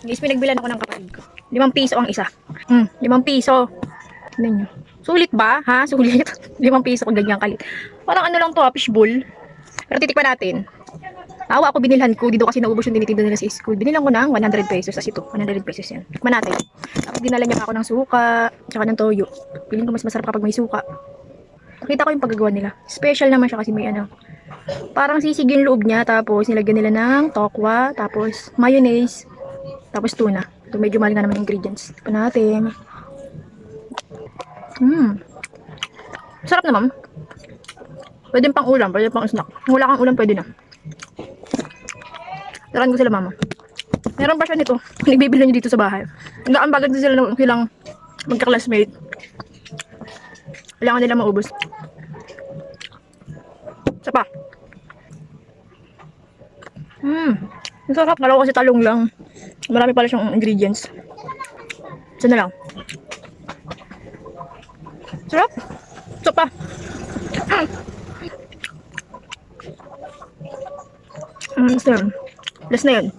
Guys, pinagbilan ako ng kapatid ko. 5 piso ang isa. 5 piso. Ano nyo? Sulit ba? Ha? Sulit? 5 piso kung ganyan kalit. Parang ano lang to, fishbowl. Pero titikman natin. Tawa ako, binilhan ko. Dito kasi naubos yung tinitinda nila sa school. Binilan ko ng 100 pesos. As ito, 100 pesos yan. Tikman natin. Tapos dinala niya ako ng suka, tsaka ng toyo. Piling ko mas masarap kapag may suka. Nakita ko yung paggagawa nila. Special naman siya kasi may ano. Parang sisig yung loob niya. Tapos nilagyan nila ng tokwa. Tapos mayonnaise. Tapos tuna. Ito medyo mahal nga naman yung ingredients. Tikman natin. Sarap naman. Pwede pang ulam, pwede pang snack. Kung wala kang ulam, pwede na. Taran ko sila mama. Meron pa siya nito. Nagbibili niya dito sa bahay. Ang bagat din sila ng silang magka-classmate. Kailangan nila maubos. Isa pa. Ang sarap. Kala ko kasi talong lang. Marami pala siyang ingredients. Isa na lang. Sarap. Isa pa. Last na yun.